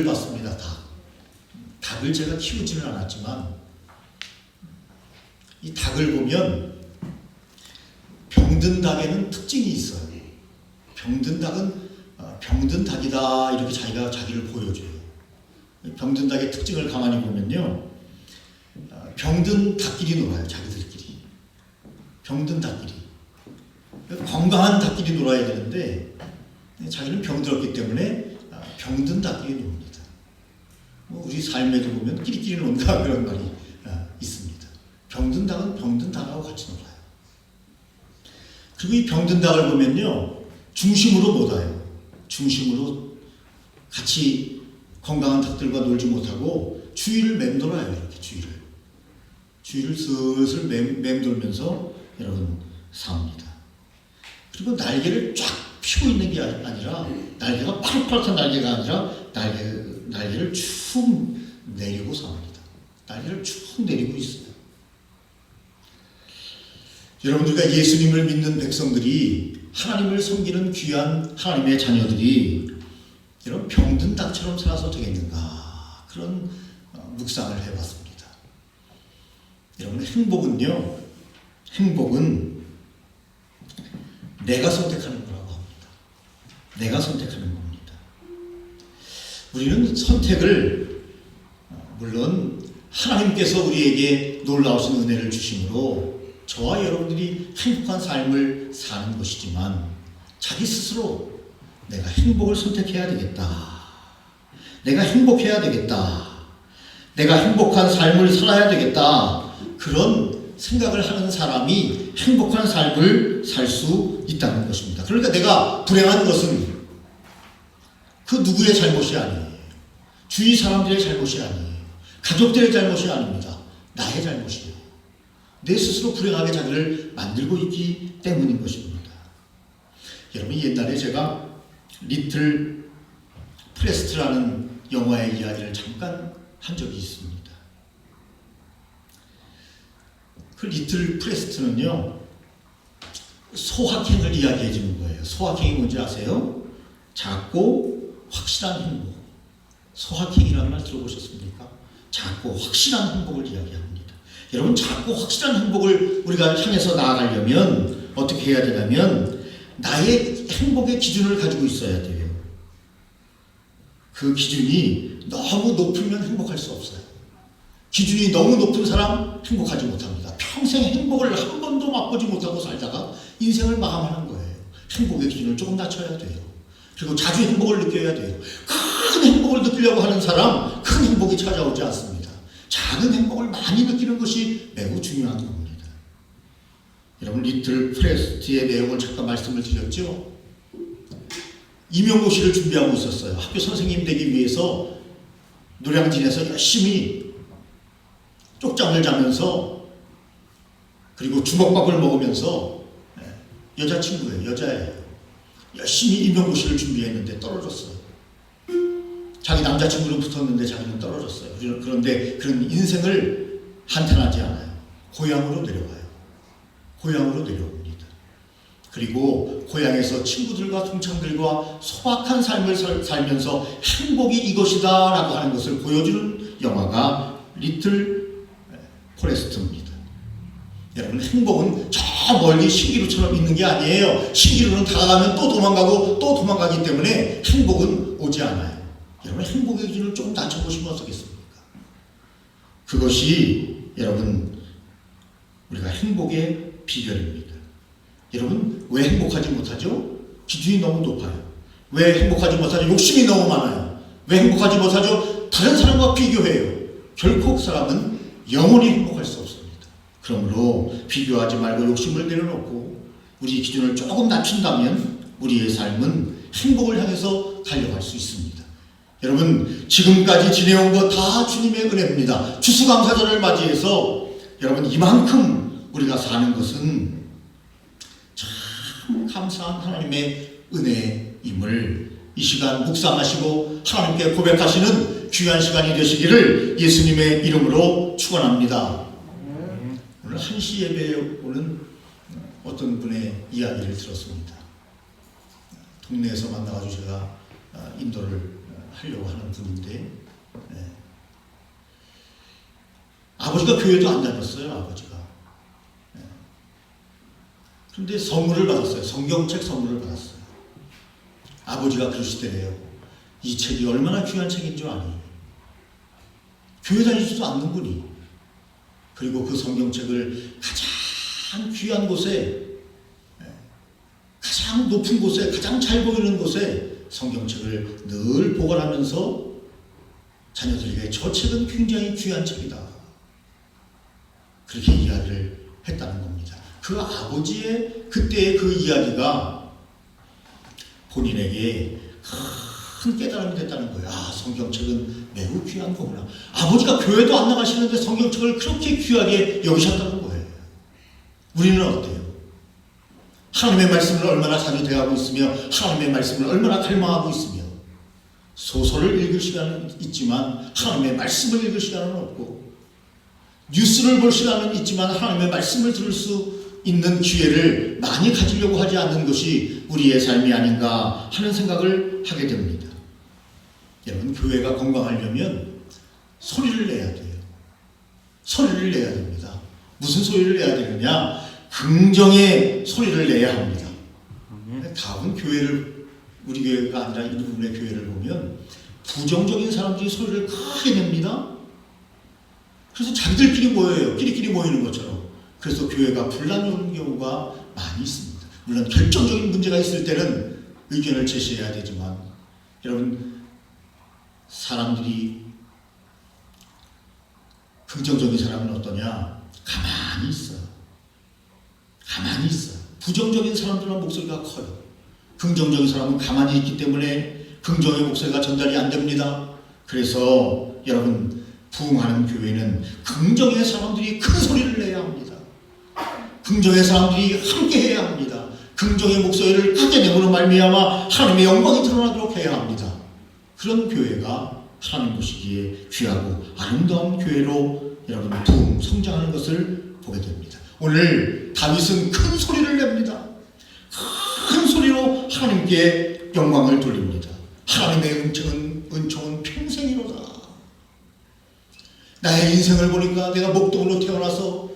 봤습니다. 닭을 제가 키우지는 않았지만 이 닭을 보면 병든 닭에는 특징이 있어요. 병든 닭은 병든 닭이다 이렇게 자기를 보여줘요. 병든 닭의 특징을 가만히 보면요, 병든 닭끼리 놀아요. 자기들끼리. 병든 닭끼리. 건강한 닭끼리 놀아야 되는데 자기는 병들었기 때문에 병든 닭끼리 놉니다. 우리 삶에도 보면 끼리끼리 논다 그런 말이 있습니다. 병든 닭은 병든 닭하고 같이 놀아요. 그리고 이 병든 닭을 보면요, 중심으로 못 와요. 중심으로 같이 건강한 닭들과 놀지 못하고 주위를 맴돌아요. 이렇게 주위를 슬슬 맴돌면서 여러분 삽니다. 그리고 날개를 쫙 펴고 있는 게 아니라, 날개가 파릇파릇한 날개가 아니라 날개를 쭉 내리고 삽니다. 날개를 쭉 내리고 있어요. 여러분들과 예수님을 믿는 백성들이, 하나님을 섬기는 귀한 하나님의 자녀들이 이런 병든 닭처럼 살아서 되겠는가, 그런 묵상을 해봤습니다. 여러분, 행복은 내가 선택하는 거라고 합니다. 내가 선택하는 겁니다. 우리는 선택을, 물론 하나님께서 우리에게 놀라우신 은혜를 주심으로 저와 여러분들이 행복한 삶을 사는 것이지만, 자기 스스로 내가 행복을 선택해야 되겠다, 내가 행복해야 되겠다, 내가 행복한 삶을 살아야 되겠다, 그런 생각을 하는 사람이 행복한 삶을 살 수 있다는 것입니다. 그러니까 내가 불행한 것은 그 누구의 잘못이 아니에요. 주위 사람들의 잘못이 아니에요. 가족들의 잘못이 아닙니다. 나의 잘못이에요. 내 스스로 불행하게 자기를 만들고 있기 때문인 것입니다. 여러분, 옛날에 제가 리틀 프레스트라는 영화의 이야기를 잠깐 한 적이 있습니다. 그 리틀 프레스트는요, 소확행을 이야기해 주는 거예요. 소확행이 뭔지 아세요? 작고 확실한 행복. 소확행이라는 말 들어보셨습니까? 작고 확실한 행복을 이야기합니다. 여러분, 작고 확실한 행복을 우리가 향해서 나아가려면 어떻게 해야 되냐면, 나의 행복의 기준을 가지고 있어야 돼요. 그 기준이 너무 높으면 행복할 수 없어요. 기준이 너무 높은 사람 행복하지 못합니다. 평생 행복을 한 번도 맛보지 못하고 살다가 인생을 마감하는 거예요. 행복의 기준을 조금 낮춰야 돼요. 그리고 자주 행복을 느껴야 돼요. 큰 행복을 느끼려고 하는 사람, 큰 행복이 찾아오지 않습니다. 작은 행복을 많이 느끼는 것이 매우 중요한 겁니다. 여러분, 리틀 프레스트의 내용을 잠깐 말씀을 드렸죠. 임용고시를 준비하고 있었어요. 학교 선생님 되기 위해서 노량진에서 열심히 쪽잠을 자면서, 그리고 주먹밥을 먹으면서, 여자예요. 열심히 임용고시를 준비했는데 떨어졌어요. 자기 남자친구는 붙었는데 자기는 떨어졌어요. 그런데 그런 인생을 한탄하지 않아요. 고향으로 내려옵니다. 그리고 고향에서 친구들과 동창들과 소박한 삶을 살면서 행복이 이것이다 라고 하는 것을 보여주는 영화가 리틀 포레스트입니다. 여러분, 행복은 저 멀리 신기루처럼 있는 게 아니에요. 신기루는 다가가면 또 도망가고 또 도망가기 때문에 행복은 오지 않아요. 여러분, 행복의 기준을 조금 낮춰보시면 어떻겠습니까? 그것이 여러분, 우리가 행복의 비결입니다. 여러분, 왜 행복하지 못하죠? 기준이 너무 높아요. 왜 행복하지 못하죠? 욕심이 너무 많아요. 왜 행복하지 못하죠? 다른 사람과 비교해요. 결코 그 사람은 영원히 행복할 수 없습니다. 그러므로 비교하지 말고 욕심을 내려놓고 우리 기준을 조금 낮춘다면 우리의 삶은 행복을 향해서 달려갈 수 있습니다. 여러분, 지금까지 지내온 것 다 주님의 은혜입니다. 추수감사절을 맞이해서 여러분, 이만큼 우리가 사는 것은 참 감사한 하나님의 은혜임을 이 시간 묵상하시고 하나님께 고백하시는 귀한 시간이 되시기를 예수님의 이름으로 축원합니다. 오늘 1시 예배에 오는 어떤 분의 이야기를 들었습니다. 동네에서 만나가지고 제가 인도를 하려고 하는 분인데, 예. 아버지가 교회도 안 다녔어요, 아버지가. 예. 그런데 선물을 받았어요. 성경책 선물을 받았어요. 아버지가 그러시더래요. 이 책이 얼마나 귀한 책인 줄 아니? 교회 다니지도 않는 분이. 그리고 그 성경책을 가장 귀한 곳에, 가장 높은 곳에, 가장 잘 보이는 곳에 성경책을 늘 보관하면서 자녀들에게 저 책은 굉장히 귀한 책이다. 그렇게 이야기를 했다는 겁니다. 그 아버지의 그때의 그 이야기가 본인에게 큰 깨달음이 됐다는 거예요. 아, 성경책은 매우 귀한 거구나. 아버지가 교회도 안 나가시는데 성경책을 그렇게 귀하게 여기셨다는 거예요. 우리는 어때요? 하나님의 말씀을 얼마나 자주 대하고 있으며 하나님의 말씀을 얼마나 갈망하고 있으며 소설을 읽을 시간은 있지만 하나님의 말씀을 읽을 시간은 없고 뉴스를 볼 시간은 있지만 하나님의 말씀을 들을 수 있는 기회를 많이 가지려고 하지 않는 것이 우리의 삶이 아닌가 하는 생각을 하게 됩니다. 여러분, 교회가 건강하려면 소리를 내야 돼요. 소리를 내야 됩니다. 무슨 소리를 내야 되느냐? 긍정의 소리를 내야 합니다. 다른 교회를, 우리 교회가 아니라 일부분의 교회를 보면 부정적인 사람들이 소리를 크게 냅니다. 그래서 자기들끼리 모여요. 끼리끼리 모이는 것처럼. 그래서 교회가 분란이 오는 경우가 많이 있습니다. 물론 결정적인 문제가 있을 때는 의견을 제시해야 되지만, 여러분, 사람들이, 긍정적인 사람은 어떠냐? 가만히 있어요. 가만히 있어요. 부정적인 사람들은 목소리가 커요. 긍정적인 사람은 가만히 있기 때문에 긍정의 목소리가 전달이 안 됩니다. 그래서 여러분, 부흥하는 교회는 긍정의 사람들이 큰 소리를 내야 합니다. 긍정의 사람들이 함께 해야 합니다. 긍정의 목소리를 크게 내므로 말미암아 하나님의 영광이 드러나도록 해야 합니다. 그런 교회가 하나님 보시기에 귀하고 아름다운 교회로 여러분 부흥, 성장하는 것을 보게 됩니다. 오늘 다윗은 큰 소리를 냅니다. 큰 소리로 하나님께 영광을 돌립니다. 하나님의 은총은 평생이로다. 나의 인생을 보니까 내가 목동으로 태어나서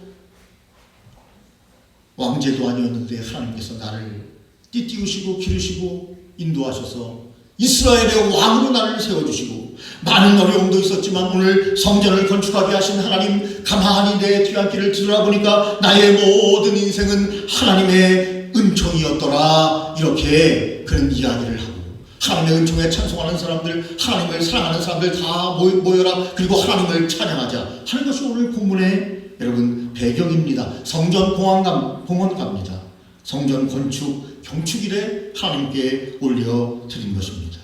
왕제도 아니었는데 하나님께서 나를 띠띠우시고 기르시고 인도하셔서 이스라엘의 왕으로 나를 세워주시고 많은 어려움도 있었지만 오늘 성전을 건축하게 하신 하나님, 가만히 내 뒤안길을 뒤돌아보니까 나의 모든 인생은 하나님의 은총이었더라. 이렇게 그런 이야기를 하고, 하나님의 은총에 찬송하는 사람들, 하나님을 사랑하는 사람들 다 모여라. 그리고 하나님을 찬양하자 하는 것이 오늘 본문의 여러분 배경입니다. 성전 봉헌 갑니다. 성전 건축 경축일에 하나님께 올려드린 것입니다.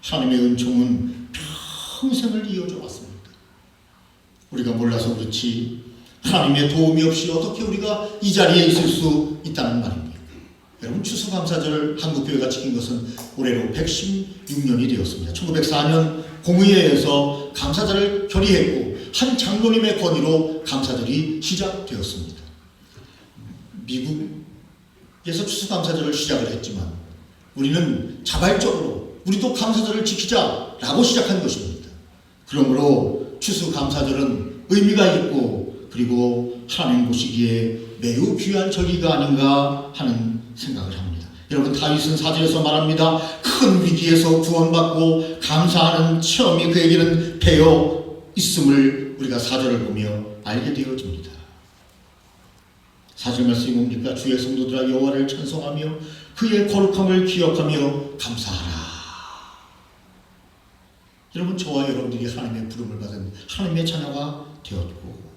하나님의 은총은 평생을 이어져 왔습니다. 우리가 몰라서 그렇지 하나님의 도움이 없이 어떻게 우리가 이 자리에 있을 수 있다는 말입니다. 여러분, 추수감사절을 한국교회가 지킨 것은 올해로 116년이 되었습니다. 1904년 공의회에서 감사절을 결의했고 한 장로님의 건의로 감사절이 시작되었습니다. 미국에서 추수감사절을 시작을 했지만 우리는 자발적으로 우리도 감사절을 지키자라고 시작한 것입니다. 그러므로 추수감사절은 의미가 있고 그리고 하나님 보시기에 매우 귀한 절기가 아닌가 하는 생각을 합니다. 여러분, 다윗은 4절에서 말합니다. 큰 위기에서 구원받고 감사하는 체험이 그에게는 배어 있음을 우리가 4절을 보며 알게 되어집니다. 4절 말씀이 뭡니까? 주의 성도들아 여호와를 찬송하며 그의 거룩함을 기억하며 감사하라. 여러분, 저와 여러분들이 하나님의 부름을 받은 하나님의 자녀가 되었고,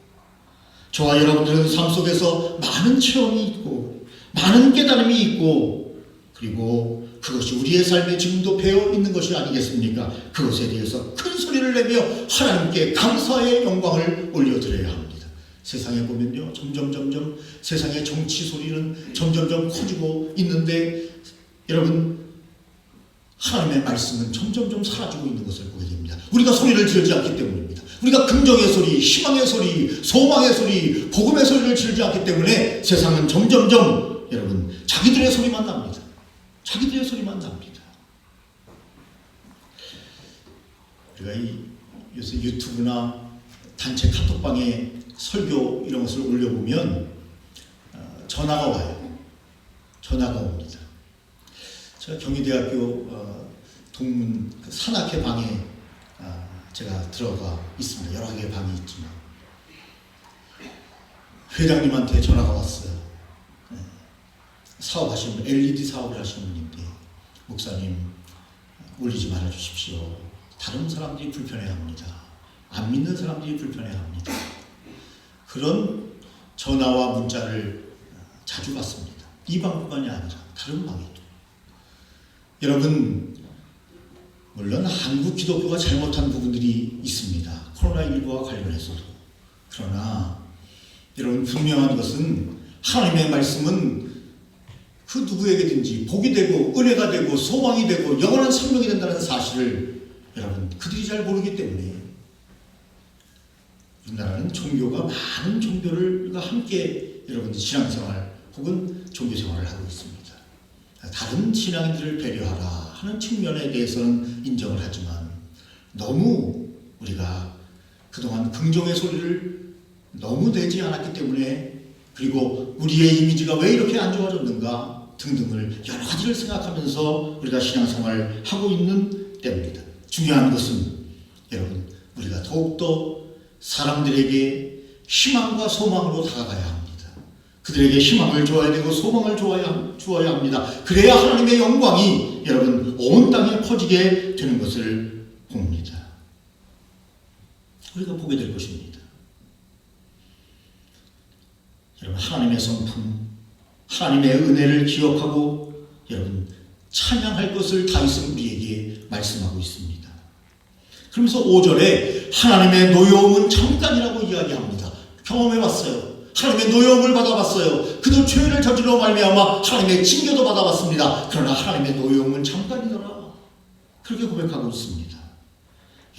저와 여러분들은 삶 속에서 많은 체험이 있고 많은 깨달음이 있고, 그리고 그것이 우리의 삶에 지금도 배어 있는 것이 아니겠습니까? 그것에 대해서 큰 소리를 내며 하나님께 감사의 영광을 올려드려야 합니다. 세상에 보면요, 점점 세상의 정치 소리는 점점 커지고 있는데, 여러분, 하나님의 말씀은 점점 사라지고 있는 것을 보게 됩니다. 우리가 소리를 지르지 않기 때문입니다. 우리가 긍정의 소리, 희망의 소리, 소망의 소리, 복음의 소리를 지르지 않기 때문에 세상은 점점 여러분 자기들의 소리만 납니다. 자기들의 소리만 납니다. 우리가 요새 유튜브나 단체 카톡방에 설교 이런 것을 올려보면 전화가 와요. 전화가 옵니다. 제가 경희대학교 동문 산악회 방에 제가 들어가 있습니다. 여러 개의 방이 있지만 회장님한테 전화가 왔어요. 사업하시는 분, LED 사업을 하시는 분인데 목사님 올리지 말아 주십시오. 다른 사람들이 불편해합니다. 안 믿는 사람들이 불편해합니다. 그런 전화와 문자를 자주 받습니다. 이 방뿐만이 아니라 다른 방에도. 여러분, 물론 한국 기독교가 잘못한 부분들이 있습니다. 코로나19와 관련해서도. 그러나 여러분, 분명한 것은 하나님의 말씀은 그 누구에게든지 복이 되고 은혜가 되고 소망이 되고 영원한 생명이 된다는 사실을 여러분 그들이 잘 모르기 때문에 우리나라는 종교가 많은 종교를 함께 여러분 신앙생활 혹은 종교생활을 하고 있습니다. 다른 신앙인들을 배려하라 하는 측면에 대해서는 인정을 하지만 너무 우리가 그동안 긍정의 소리를 너무 내지 않았기 때문에 그리고 우리의 이미지가 왜 이렇게 안 좋아졌는가 등등을 여러 가지를 생각하면서 우리가 신앙생활을 하고 있는 때입니다. 중요한 것은 여러분 우리가 더욱더 사람들에게 희망과 소망으로 다가가야 합니다. 그들에게 희망을 주어야 되고 소망을 주어야 합니다. 그래야 하나님의 영광이 여러분 온 땅에 퍼지게 되는 것을 봅니다. 우리가 보게 될 것입니다. 여러분 하나님의 성품, 하나님의 은혜를 기억하고 여러분 찬양할 것을 다윗은 우리에게 말씀하고 있습니다. 그러면서 5절에 하나님의 노여움은 잠깐이라고 이야기합니다. 경험해봤어요. 하나님의 노여움을 받아봤어요. 그도 죄를 저질러 말미암아 하나님의 징계도 받아봤습니다. 그러나 하나님의 노여움은 잠깐이더라. 그렇게 고백하고 있습니다.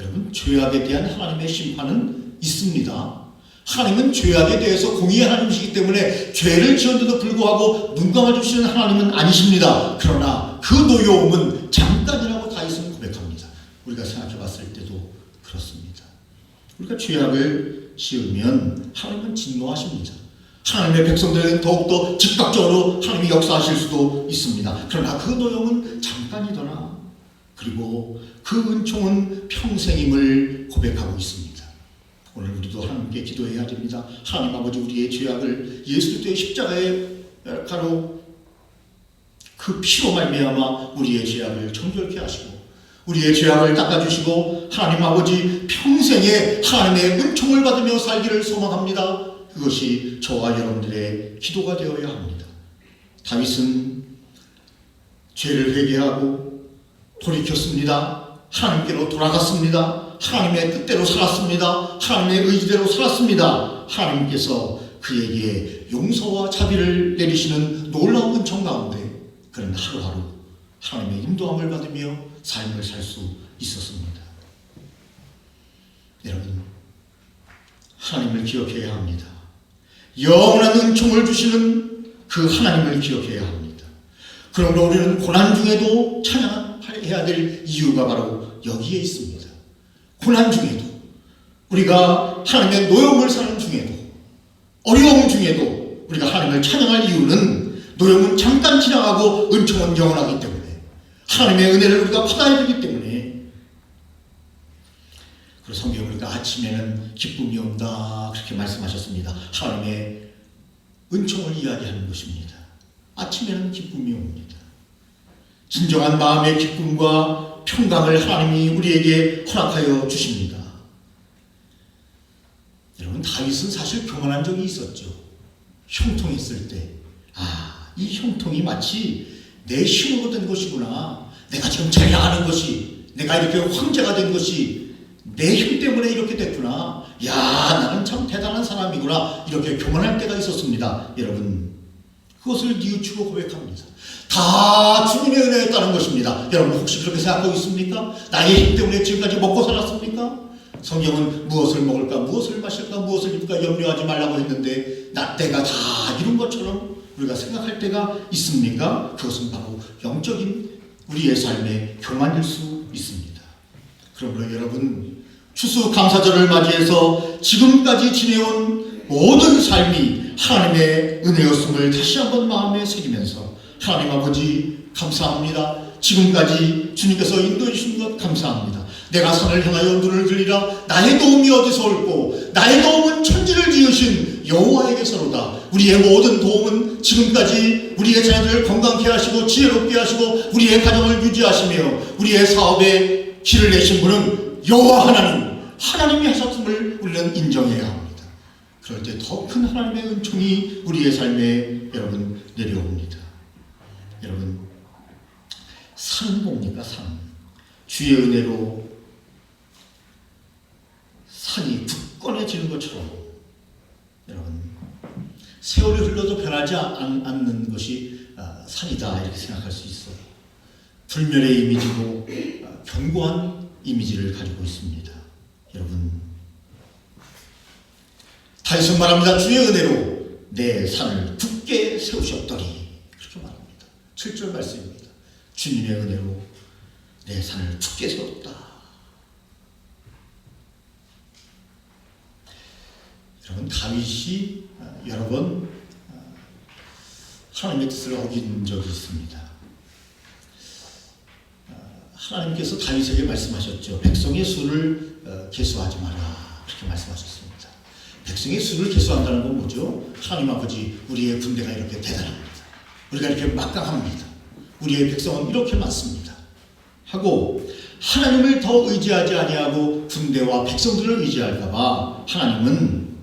여러분 죄악에 대한 하나님의 심판은 있습니다. 하나님은 죄악에 대해서 공의의 하나님이시기 때문에 죄를 지었는데도 불구하고 눈 감아주시는 하나님은 아니십니다. 그러나 그 노여움은 잠깐이라고 다윗은 고백합니다. 우리가 생각해 봤을 때도 그렇습니다. 우리가 죄악을 지으면 하나님은 진노하십니다. 하나님의 백성들에게는 더욱더 즉각적으로 하나님이 역사하실 수도 있습니다. 그러나 그 노여움은 잠깐이더라. 그리고 그 은총은 평생임을 고백하고 있습니다. 오늘 우리도 하나님께 기도해야 됩니다. 하나님 아버지 우리의 죄악을 예수 그리스도의 십자가에 가로 그 피로 말미암아 우리의 죄악을 정결케 하시고 우리의 죄악을 닦아주시고 하나님 아버지 평생에 하나님의 은총을 받으며 살기를 소망합니다. 그것이 저와 여러분들의 기도가 되어야 합니다. 다윗은 죄를 회개하고 돌이켰습니다. 하나님께로 돌아갔습니다. 하나님의 뜻대로 살았습니다. 하나님의 의지대로 살았습니다. 하나님께서 그에게 용서와 자비를 내리시는 놀라운 은총 가운데 그는 하루하루 하나님의 인도함을 받으며 삶을 살 수 있었습니다. 여러분, 하나님을 기억해야 합니다. 영원한 은총을 주시는 그 하나님을 기억해야 합니다. 그러므로 우리는 고난 중에도 찬양해야 될 이유가 바로 여기에 있습니다. 고난 중에도 우리가 하나님의 노여움을 사는 중에도 어려움 중에도 우리가 하나님을 찬양할 이유는 노여움은 잠깐 지나가고 은총은 영원하기 때문에 하나님의 은혜를 우리가 받아야 되기 때문에 그리고 성경에 보니까 아침에는 기쁨이 온다 그렇게 말씀하셨습니다. 하나님의 은총을 이야기하는 것입니다. 아침에는 기쁨이 옵니다. 진정한 마음의 기쁨과 평강을 하나님이 우리에게 허락하여 주십니다. 여러분 다윗은 사실 교만한 적이 있었죠. 형통했을 때 이 형통이 마치 내 힘으로 된 것이구나. 내가 지금 잘 나가는 것이 내가 이렇게 황제가 된 것이 내 힘 때문에 이렇게 됐구나. 야 나는 참 대단한 사람이구나. 이렇게 교만할 때가 있었습니다. 여러분 그것을 뉘우치고 고백합니다. 다 주님의 은혜였다는 것입니다. 여러분 혹시 그렇게 생각하고 있습니까? 나의 힘 때문에 지금까지 먹고 살았습니까? 성경은 무엇을 먹을까 무엇을 마실까 무엇을 입을까 염려하지 말라고 했는데 내가 다 이룬 것처럼 우리가 생각할 때가 있습니까? 그것은 바로 영적인 우리의 삶의 교만일 수 있습니다. 그러므로 여러분, 추수감사절을 맞이해서 지금까지 지내온 모든 삶이 하나님의 은혜였음을 다시 한번 마음에 새기면서 하나님 아버지 감사합니다. 지금까지 주님께서 인도해 주신 것 감사합니다. 내가 산을 향하여 눈을 들리라. 나의 도움이 어디서 올고 나의 도움은 천지를 지으신 여호와에게서로다. 우리의 모든 도움은 지금까지 우리의 자녀들을 건강케 하시고 지혜롭게 하시고 우리의 가정을 유지하시며 우리의 사업에 길을 내신 분은 여호와 하나님이 하셨음을 우리는 인정해야 합니다. 그럴 때 더 큰 하나님의 은총이 우리의 삶에 여러분 내려옵니다. 여러분, 산은 뭡니까? 산. 주의 은혜로 산이 굳건해지는 것처럼 여러분, 세월이 흘러도 변하지 않는 것이 산이다 이렇게 생각할 수 있어요. 불멸의 이미지고 견고한 이미지를 가지고 있습니다. 여러분, 다윗은 말합니다. 주의 은혜로 내 산을 굳게 세우셨더니 그렇게 말합니다. 7절 말씀입니다. 주님의 은혜로 내 산을 굳게 세웠다. 여러분, 다윗이 여러 번 하나님의 뜻을 어긴 적이 있습니다. 하나님께서 다윗에게 말씀하셨죠. 백성의 수를 계수하지 마라. 그렇게 말씀하셨습니다. 백성의 수를 계수한다는 건 뭐죠? 하나님 아버지, 우리의 군대가 이렇게 대단합니다. 우리가 이렇게 막강합니다. 우리의 백성은 이렇게 많습니다. 하고 하나님을 더 의지하지 아니하고 군대와 백성들을 의지할까 봐 하나님은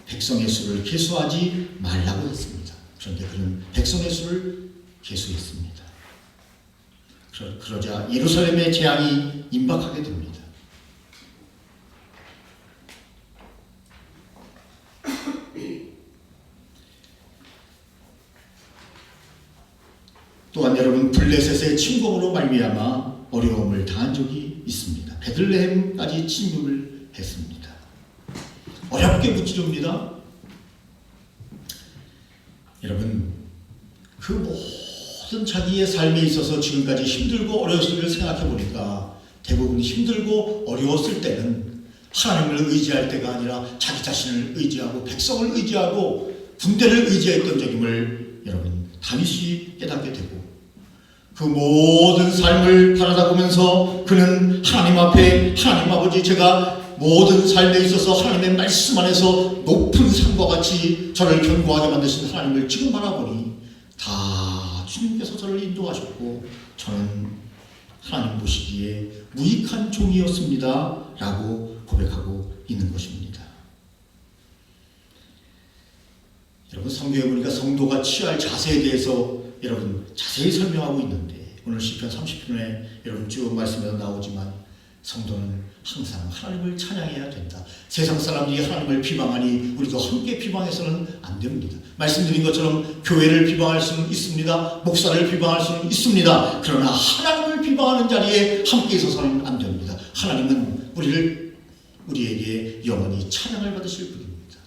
백성의 수를 계수하지 말라고 했습니다. 그런데 그는 백성의 수를 계수했습니다. 그러자 예루살렘의 재앙이 임박하게 됩니다. 또한 여러분, 블레셋의 침공으로 말미암아 어려움을 당한 적이 있습니다. 베들레헴까지 침입을 했습니다. 어렵게 무찌릅니다. 여러분, 그 모든 자기의 삶에 있어서 지금까지 힘들고 어려웠을 때 생각해 보니까 대부분 힘들고 어려웠을 때는 하나님을 의지할 때가 아니라 자기 자신을 의지하고 백성을 의지하고 군대를 의지했던 적임을 여러분, 다윗이 깨닫게 되고 그 모든 삶을 바라다 보면서 그는 하나님 앞에 하나님 아버지, 제가 모든 삶에 있어서 하나님의 말씀 안에서 높은 산과 같이 저를 견고하게 만드신 하나님을 지금 바라보니 다 주님께서 저를 인도하셨고 저는 하나님 보시기에 무익한 종이었습니다 라고 고백하고 있는 것입니다. 여러분, 성경에 보니까 성도가 취할 자세에 대해서 여러분 자세히 설명하고 있는데 오늘 시편 30편에 여러분 쭉 말씀에서 나오지만 성도는 항상 하나님을 찬양해야 된다. 세상 사람들이 하나님을 비방하니 우리도 함께 비방해서는 안 됩니다. 말씀드린 것처럼 교회를 비방할 수는 있습니다. 목사를 비방할 수는 있습니다. 그러나 하나님을 비방하는 자리에 함께 있어서는 안 됩니다. 하나님은 우리에게 영원히 찬양을 받으실 분입니다.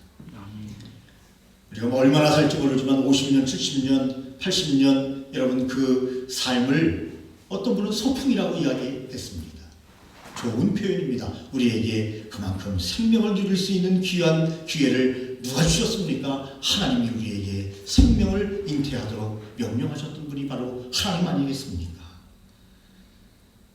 우리가 얼마나 살지 모르지만 50년, 70년, 80년 여러분 그 삶을 어떤 분은 소풍이라고 이야기했습니다. 좋은 표현입니다. 우리에게 그만큼 생명을 누릴 수 있는 귀한 기회를 누가 주셨습니까? 하나님이 우리에게 생명을 잉태하도록 명령하셨던 분이 바로 하나님 아니겠습니까?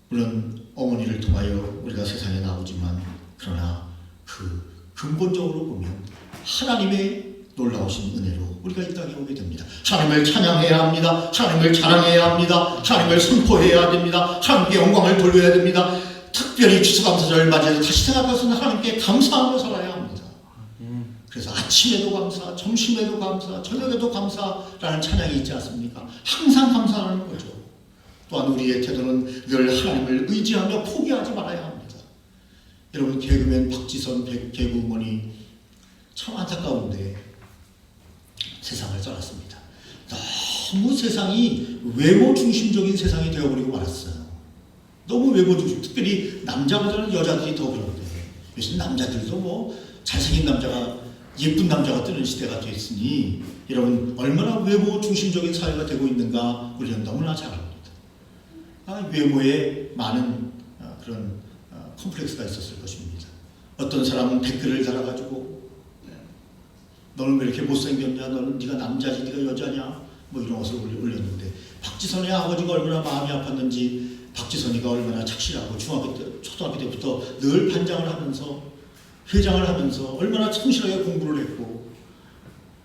물론 어머니를 통하여 우리가 세상에 나오지만 그러나 그 근본적으로 보면 하나님의 놀라우신 은혜로 우리가 이 땅에 오게 됩니다. 하나님을 찬양해야 합니다. 하나님을 자랑해야 합니다. 하나님을 선포해야 됩니다. 하나님께 영광을 돌려야 됩니다. 특별히 추수감사절을 맞이해서 다시 생각해서는 하나님께 감사하며 살아야 합니다. 그래서 아침에도 감사, 점심에도 감사, 저녁에도 감사라는 찬양이 있지 않습니까? 항상 감사하는 거죠. 또한 우리의 태도는 늘 하나님을 의지하며 포기하지 말아야 합니다. 여러분, 개그맨 박지선 개그우먼이 참 안타까운데 세상을 떠났습니다. 너무 세상이 외모 중심적인 세상이 되어버리고 말았어요. 너무 외모 중심, 특별히 남자보다는 여자들이 더 그런데 요즘 남자들도 뭐 잘생긴 남자가 예쁜 남자가 뜨는 시대가 됐으니 여러분 얼마나 외모 중심적인 사회가 되고 있는가 우리는 너무나 잘 압니다. 외모에 많은 그런 컴플렉스가 있었을 것입니다. 어떤 사람은 댓글을 달아가지고 너는 왜 이렇게 못생겼냐, 너는 네가 남자지 네가 여자냐, 뭐 이런 것을 올렸는데, 박지선의 아버지가 얼마나 마음이 아팠는지, 박지선이가 얼마나 착실하고 초등학교 때부터 늘 반장을 하면서 회장을 하면서 얼마나 성실하게 공부를 했고,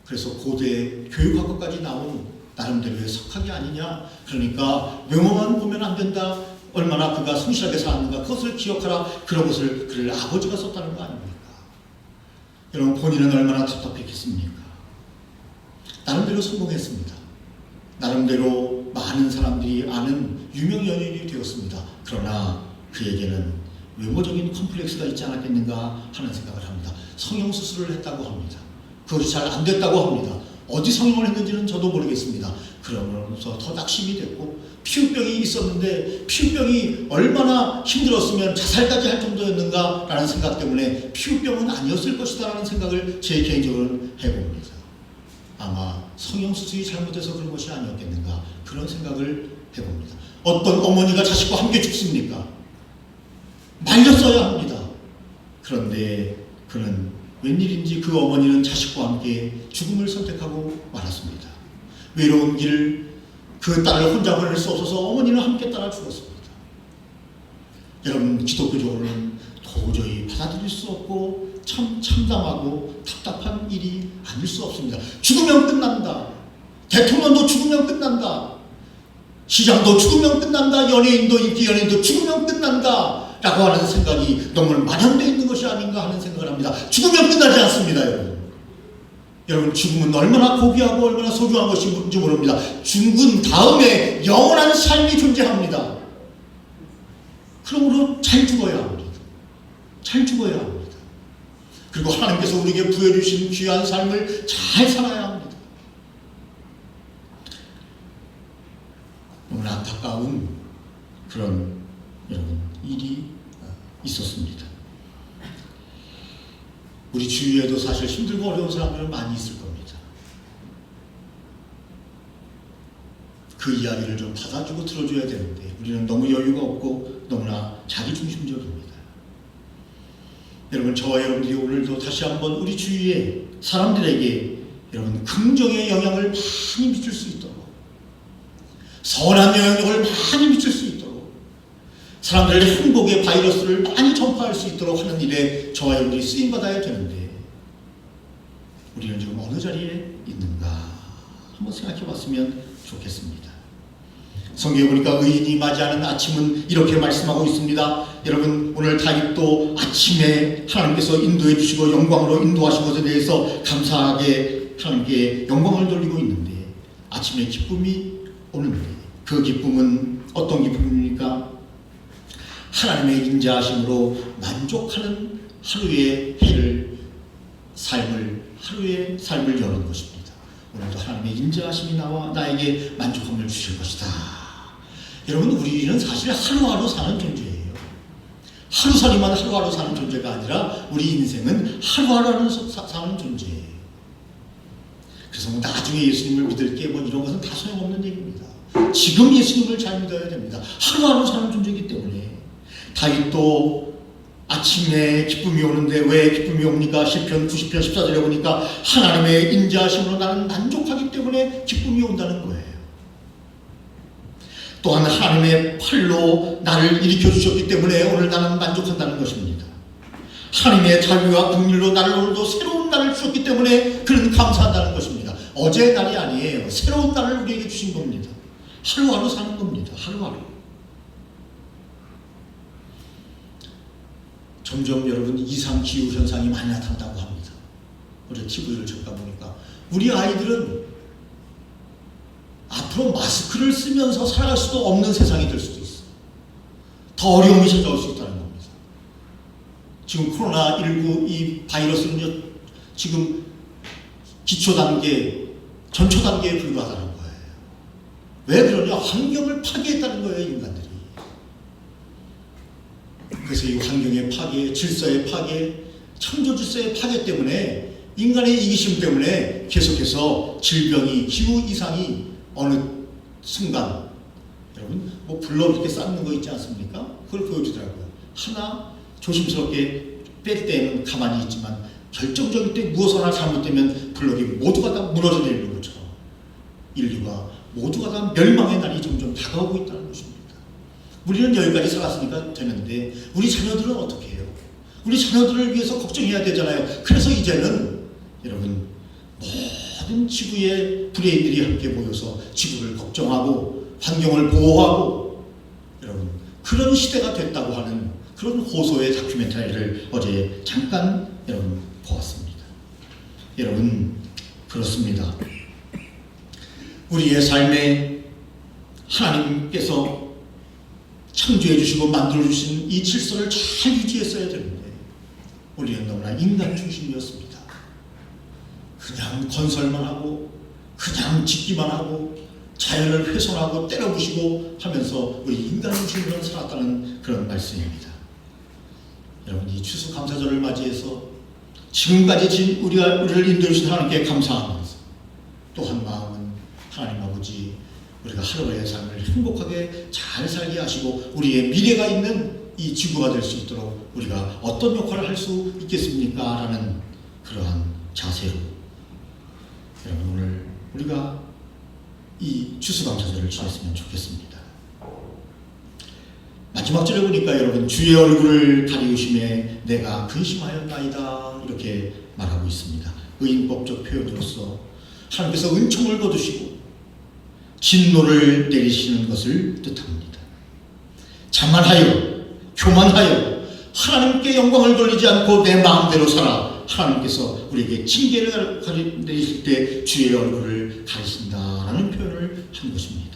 그래서 고대 교육학과까지 나온 나름대로의 석학이 아니냐. 그러니까 외모만 보면 안 된다. 얼마나 그가 성실하게 살았는가 그것을 기억하라. 그런 것을 그를 아버지가 썼다는 거 아닙니까? 여러분, 본인은 얼마나 답답했겠습니까? 나름대로 성공했습니다. 나름대로 많은 사람들이 아는 유명 연예인이 되었습니다. 그러나 그에게는 외모적인 컴플렉스가 있지 않았겠는가 하는 생각을 합니다. 성형수술을 했다고 합니다. 그것이 잘 안 됐다고 합니다. 어디 성형을 했는지는 저도 모르겠습니다. 그러면서 더 낙심이 됐고, 피부병이 있었는데 피부병이 얼마나 힘들었으면 자살까지 할 정도였는가 라는 생각 때문에 피부병은 아니었을 것이다 라는 생각을 제 개인적으로 해봅니다. 아마 성형수술이 잘못돼서 그런 것이 아니었겠는가 그런 생각을 해봅니다. 어떤 어머니가 자식과 함께 죽습니까? 말렸어야 합니다. 그런데 그는 웬일인지 그 어머니는 자식과 함께 죽음을 선택하고 말았습니다. 외로운 길을 그 딸을 혼자 보낼 수 없어서 어머니는 함께 따라 죽었습니다. 여러분, 기독교적으로는 도저히 받아들일 수 없고 참 참담하고 답답한 일이 아닐 수 없습니다. 죽으면 끝난다. 대통령도 죽으면 끝난다. 시장도 죽으면 끝난다. 연예인도, 인기 연예인도 죽으면 끝난다 라고 하는 생각이 너무 만연되어 있는 것이 아닌가 하는 생각을 합니다. 죽으면 끝나지 않습니다, 여러분. 여러분, 죽음은 얼마나 고귀하고 얼마나 소중한 것인지 모릅니다. 죽은 다음에 영원한 삶이 존재합니다. 그러므로 잘 죽어야 합니다. 잘 죽어야 합니다. 그리고 하나님께서 우리에게 부여주신 귀한 삶을 잘 살아야 합니다. 너무나 안타까운 그런 여러분 일이 있었습니다. 우리 주위에도 사실 힘들고 어려운 사람들은 많이 있을 겁니다. 그 이야기를 좀 받아주고 들어줘야 되는데 우리는 너무 여유가 없고 너무나 자기중심적입니다. 여러분, 저와 여러분들이 오늘도 다시 한번 우리 주위에 사람들에게 여러분 긍정의 영향을 많이 미칠 수 있도록, 선한 영향력을 많이 미칠 수 있도록, 사람들의 행복의 바이러스를 많이 전파할 수 있도록 하는 일에 저와 여러분이 쓰임받아야 되는데 우리는 지금 어느 자리에 있는가 한번 생각해 봤으면 좋겠습니다. 성경에 보니까 의인이 맞이하는 아침은 이렇게 말씀하고 있습니다. 여러분, 오늘 다윗도 아침에 하나님께서 인도해 주시고 영광으로 인도하신 것에 대해서 감사하게 하나님께 영광을 돌리고 있는데, 아침에 기쁨이 오는데 그 기쁨은 어떤 기쁨입니까? 하나님의 인자하심으로 만족하는 하루의 하루의 삶을 여는 것입니다. 오늘도 하나님의 인자하심이 나에게 만족함을 주실 것이다. 여러분, 우리는 사실 하루하루 사는 존재예요. 하루살이만 하루하루 사는 존재가 아니라 우리 인생은 하루하루 사는 존재예요. 그래서 나중에 예수님을 믿을 게 뭐 이런 것은 다 소용없는 얘기입니다. 지금 예수님을 잘 믿어야 됩니다. 하루하루 사는 존재이기 때문에. 다윗도 아침에 기쁨이 오는데 왜 기쁨이 옵니까? 시편 90편 14절에 보니까 하나님의 인자하심으로 나는 만족하기 때문에 기쁨이 온다는 거예요. 또한 하나님의 팔로 나를 일으켜 주셨기 때문에 오늘 나는 만족한다는 것입니다. 하나님의 자비와 긍휼로 나를 오늘도 새로운 날을 주셨기 때문에 그는 감사한다는 것입니다. 어제의 날이 아니에요. 새로운 날을 우리에게 주신 겁니다. 하루하루 사는 겁니다. 하루하루. 점점 여러분 이상기후 현상이 많이 나타난다고 합니다. 어제 TV를 잠깐 보니까 우리 아이들은 앞으로 마스크를 쓰면서 살아갈 수도 없는 세상이 될 수도 있어요. 더 어려움이 찾아올 수 있다는 겁니다. 지금 코로나19 이 바이러스는 지금 기초 단계, 전초 단계에 불과하다는 거예요. 왜 그러냐? 환경을 파괴했다는 거예요, 인간들이. 그래서 이 환경의 파괴, 질서의 파괴, 창조 질서의 파괴 때문에, 인간의 이기심 때문에 계속해서 질병이, 기후 이상이 어느 순간, 여러분 뭐 불로 이렇게 쌓는 거 있지 않습니까? 그걸 보여주더라고요. 하나 조심스럽게 뺄 때는 가만히 있지만 결정적일 때 무엇 하나 잘못되면 블록이 모두가 다 무너져 내리는 것처럼 인류가 모두가 다 멸망의 날이 점점 다가오고 있다는 것입니다. 우리는 여기까지 살았으니까 되는데 우리 자녀들은 어떻게 해요? 우리 자녀들을 위해서 걱정해야 되잖아요. 그래서 이제는 여러분 모든 지구의 브레인들이 함께 모여서 지구를 걱정하고 환경을 보호하고 여러분 그런 시대가 됐다고 하는 그런 호소의 다큐멘터리를 어제 잠깐 여러분 보았습니다. 여러분 그렇습니다. 우리의 삶에 하나님께서 창조해 주시고 만들어 주신 이 질서를 잘 유지했어야 되는데 우리는 너무나 인간 중심이었습니다. 그냥 건설만 하고 그냥 짓기만 하고 자연을 훼손하고 때려부시고 하면서 우리 인간 중심으로 살았다는 그런 말씀입니다. 여러분 이 추수감사절을 맞이해서 지금까지 우리를 인도해 주신 하나님께 감사하면서 또 한 마음은 하나님 아버지 우리가 하루의 삶을 행복하게 잘 살게 하시고 우리의 미래가 있는 이 지구가 될 수 있도록 우리가 어떤 역할을 할 수 있겠습니까? 라는 그러한 자세로 여러분 오늘 우리가 이 추수감사절을 지냈으면 좋겠습니다. 마지막 절에 보니까 여러분 주의 얼굴을 가리우심에 내가 근심하였나이다 이렇게 말하고 있습니다. 의인법적 표현으로서 하나님께서 은총을 거두시고 진노를 내리시는 것을 뜻합니다. 자만하여 교만하여 하나님께 영광을 돌리지 않고 내 마음대로 살아 하나님께서 우리에게 징계를 내리실 때 주의 얼굴을 가리신다라는 표현을 한 것입니다.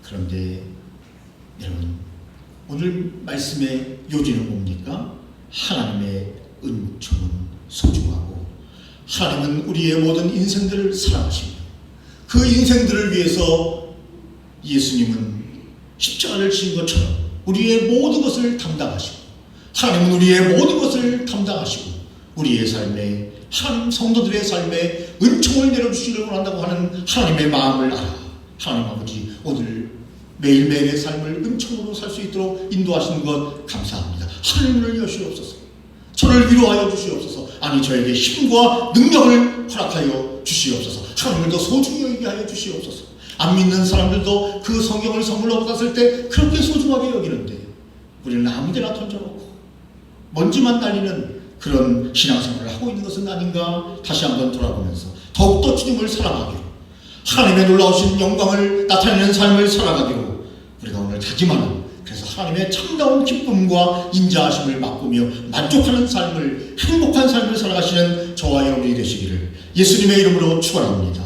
그런데 여러분 오늘 말씀의 요지는 뭡니까? 하나님의 은총은 소중하고 하나님은 우리의 모든 인생들을 사랑하시며 그 인생들을 위해서 예수님은 십자가를 지은 것처럼 우리의 모든 것을 담당하시고 하나님은 우리의 모든 것을 담당하시고 우리의 삶에 하나님 성도들의 삶에 은총을 내려주시려고 한다고 하는 하나님의 마음을 알아 하나님 아버지 오늘 매일매일의 삶을 은총으로 살 수 있도록 인도하시는 것 감사합니다. 하나님을 여시옵소서. 저를 위로하여 주시옵소서. 아니 저에게 힘과 능력을 허락하여 주시옵소서. 하나님을 더 소중히 여기게 하여 주시옵소서. 안 믿는 사람들도 그 성경을 선물로 받았을 때 그렇게 소중하게 여기는데 우리는 아무데나 던져놓고 먼지만 날리는 그런 신앙생활을 하고 있는 것은 아닌가 다시 한번 돌아보면서 더욱더 주님을 사랑하기로 하나님의 놀라우신 영광을 나타내는 삶을 살아가기로 우리가 오늘 다짐하는 그래서 하나님의 참다운 기쁨과 인자하심을 맛보며 만족하는 삶을 행복한 삶을 살아가시는 저와 여러분이 되시기를 예수님의 이름으로 축원합니다.